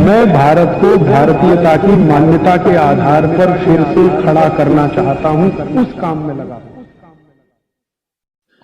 मैं भारत को भारतीयता की मान्यता के आधार पर फिर से खड़ा करना चाहता हूं, उस काम में लगा हूं।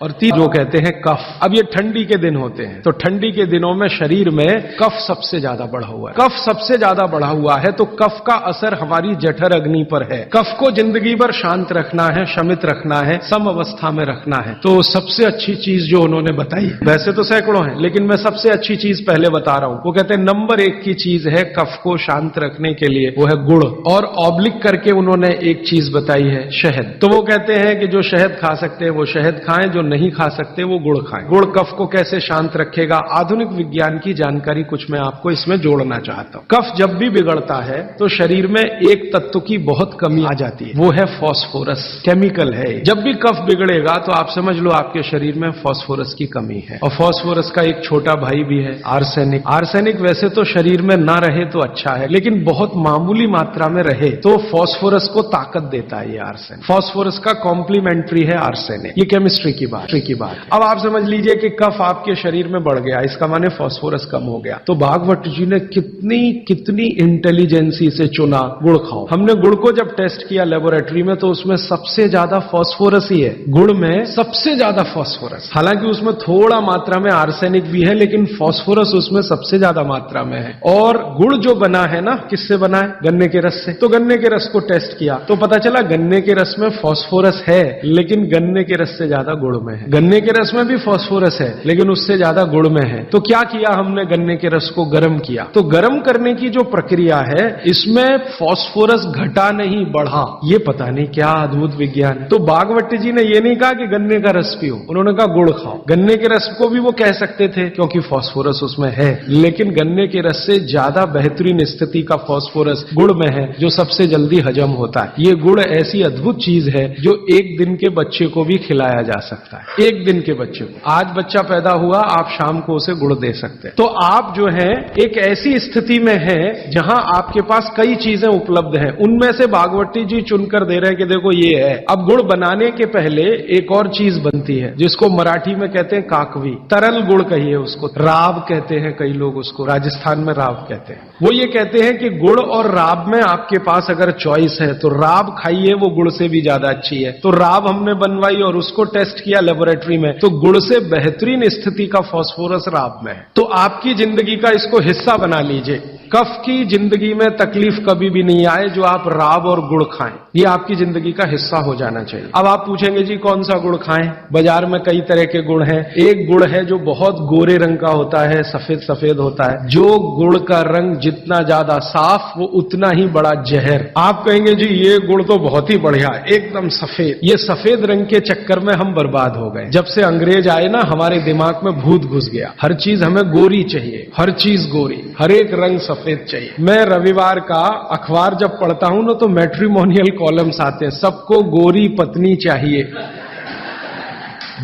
और जो कहते हैं कफ। अब ये ठंडी के दिन होते हैं, तो ठंडी के दिनों में शरीर में कफ सबसे ज्यादा बढ़ा हुआ है। कफ सबसे ज्यादा बढ़ा हुआ है तो कफ का असर हमारी जठर अग्नि पर है। कफ को जिंदगी भर शांत रखना है, शमित रखना है, सम अवस्था में रखना है। तो सबसे अच्छी चीज जो उन्होंने बताई, वैसे तो सैकड़ों है, लेकिन मैं सबसे अच्छी चीज पहले बता रहा हूं। वो कहते हैं नंबर 1 की चीज है कफ को शांत रखने के लिए, वो है गुड़। और ऑब्लिक करके उन्होंने एक चीज बताई है, शहद। तो वो कहते हैं कि जो शहद खा सकते हैं वो शहद खाएं, जो नहीं खा सकते वो गुड़ खाएं। गुड़ कफ को कैसे शांत रखेगा, आधुनिक विज्ञान की जानकारी कुछ मैं आपको इसमें जोड़ना चाहता हूं। कफ जब भी बिगड़ता है तो शरीर में एक तत्व की बहुत कमी आ जाती है, वो है फास्फोरस। केमिकल है। जब भी कफ बिगड़ेगा तो आप समझ लो आपके शरीर में फास्फोरस की कमी है। और फास्फोरस का एक छोटा भाई भी है, आर्सेनिक। आर्सेनिक वैसे तो शरीर में ना रहे तो अच्छा है, लेकिन बहुत मामूली मात्रा में रहे तो फास्फोरस को ताकत देता है ये आर्सेनिक। फास्फोरस का कॉम्प्लीमेंट्री है आर्सेनिक। ये केमिस्ट्री की बात अब आप समझ लीजिए कि कफ आपके शरीर में बढ़ गया, इसका माने फास्फोरस कम हो गया। तो भागवत जी ने कितनी इंटेलिजेंसी से चुना, गुड़ खाओ। हमने गुड़ को जब टेस्ट किया लेबोरेटरी में तो उसमें सबसे ज्यादा फास्फोरस ही है। गुड़ में सबसे ज्यादा फास्फोरस, हालांकि उसमें थोड़ा मात्रा में आर्सेनिक भी है, लेकिन फास्फोरस उसमें सबसे ज्यादा मात्रा में है। और गुड़ जो बना है ना, किससे बना है? गन्ने के रस से। तो गन्ने के रस को टेस्ट किया तो पता चला गन्ने के रस में फास्फोरस है, लेकिन गन्ने के रस से ज्यादा गुड़ में है। गन्ने के रस में भी फास्फोरस है, लेकिन उससे ज्यादा गुड़ में है। तो क्या किया हमने? गन्ने के रस को गर्म किया। तो गर्म करने की जो प्रक्रिया है, इसमें फास्फोरस घटा नहीं बढ़ा। ये पता नहीं क्या अद्भुत विज्ञान है। तो भागवत जी ने ये नहीं कहा कि गन्ने का रस पियो, उन्होंने कहा गुड़ खाओ। गन्ने के रस को भी वो कह सकते थे क्योंकि फास्फोरस उसमें है, लेकिन गन्ने के रस से ज्यादा बेहतरीन स्थिति का फास्फोरस गुड़ में है, जो सबसे जल्दी हजम होता है। ये गुड़ ऐसी अद्भुत चीज है जो 1 दिन के बच्चे को भी खिलाया जा सकता है। 1 दिन के बच्चे को, आज बच्चा पैदा हुआ, आप शाम को उसे गुड़ दे सकते हैं। तो आप जो है एक ऐसी स्थिति में है जहां आपके पास कई चीजें उपलब्ध हैं, उनमें से भागवती जी चुनकर दे रहे हैं कि देखो ये है। अब गुड़ बनाने के पहले एक और चीज बनती है जिसको मराठी में कहते हैं काकवी, तरल गुड़ कहिए उसको, राब कहते हैं कई लोग उसको, राजस्थान में राब कहते हैं। वो ये कहते हैं कि गुड़ और राब में आपके पास अगर चॉइस है तो राब खाइए, वो गुड़ से भी ज्यादा अच्छी है। तो राब हमने बनवाई और उसको टेस्ट किया लेबोरेटरी में, तो गुड़ से बेहतरीन स्थिति का फास्फोरस राब में है। तो आपकी जिंदगी का इसको हिस्सा बना लीजिए। कफ की जिंदगी में तकलीफ कभी भी नहीं आए जो आप राब और गुड़ खाएं, ये आपकी जिंदगी का हिस्सा हो जाना चाहिए। अब आप पूछेंगे जी कौन सा गुड़ खाएं? बाजार में कई तरह के गुड़ हैं। एक गुड़ है जो बहुत गोरे रंग का होता है, सफेद सफेद होता है। जो गुड़ का रंग जितना ज्यादा साफ वो उतना ही बड़ा जहर। आप कहेंगे जी ये गुड़ तो बहुत ही बढ़िया है, एकदम सफेद। ये सफेद रंग के चक्कर में हम बर्बाद हो गए। जब से अंग्रेज आए ना, हमारे दिमाग में भूत घुस गया। हर चीज हमें गोरी चाहिए, हर चीज गोरी, हर एक रंग सफेद चाहिए। मैं रविवार का अखबार जब पढ़ता हूं ना तो मैट्रिमोनियल कॉलम्स आते हैं, सबको गोरी पत्नी चाहिए,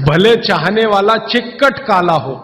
भले चाहने वाला चिक्कट काला हो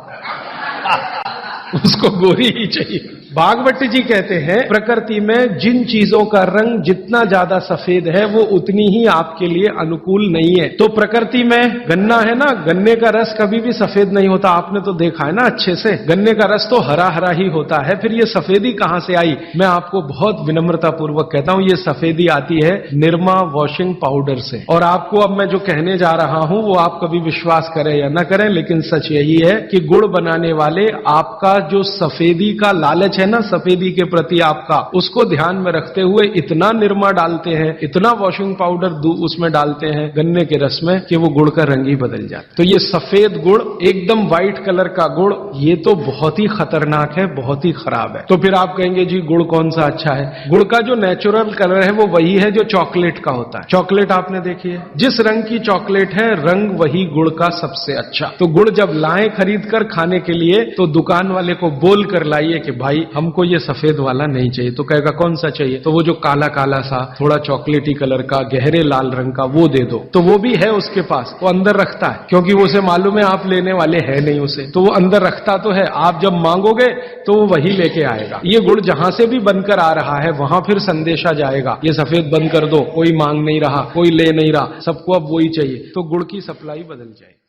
उसको गोरी ही चाहिए। भागवत जी कहते हैं प्रकृति में जिन चीजों का रंग जितना ज्यादा सफेद है वो उतनी ही आपके लिए अनुकूल नहीं है। तो प्रकृति में गन्ना है ना, गन्ने का रस कभी भी सफेद नहीं होता, आपने तो देखा है ना अच्छे से। गन्ने का रस तो हरा हरा ही होता है। फिर ये सफेदी कहां से आई? मैं आपको बहुत विनम्रता पूर्वक कहता हूं, ये सफेदी आती है निरमा वॉशिंग पाउडर से। और आपको अब मैं जो कहने जा रहा हूं वो आप कभी विश्वास करें या न करें, लेकिन सच यही है कि गुड़ बनाने वाले आपका जो सफेदी का लालच है ना, सफेदी के प्रति आपका, उसको ध्यान में रखते हुए इतना निरमा डालते हैं, इतना वॉशिंग पाउडर उसमें डालते हैं गन्ने के रस में कि वो गुड़ का रंग ही बदल जाता। तो ये सफेद गुड़, एकदम व्हाइट कलर का गुड़, ये तो बहुत ही खतरनाक है, बहुत ही खराब है। तो फिर आप कहेंगे जी गुड़ कौन सा अच्छा है? गुड़ का जो नेचुरल कलर है वो वही है जो चॉकलेट का होता है। चॉकलेट आपने देखी है, जिस रंग की चॉकलेट है रंग वही गुड़ का सबसे अच्छा। तो गुड़ जब लाएं खरीद कर खाने के लिए तो दुकान वाले को बोल कर लाइए कि भाई हमको ये सफेद वाला नहीं चाहिए। तो कहेगा कौन सा चाहिए? तो वो जो काला काला सा थोड़ा चॉकलेटी कलर का गहरे लाल रंग का वो दे दो। तो वो भी है उसके पास, वो अंदर रखता है क्योंकि वो उसे मालूम है आप लेने वाले है नहीं उसे, तो वो अंदर रखता तो है। आप जब मांगोगे तो वो वही लेके आएगा। ये गुड़ जहां से भी बनकर आ रहा है वहां फिर संदेशा जाएगा, ये सफेद बंद कर दो, कोई मांग नहीं रहा, कोई ले नहीं रहा, सबको अब वही चाहिए। तो गुड़ की सप्लाई बदल जाएगी।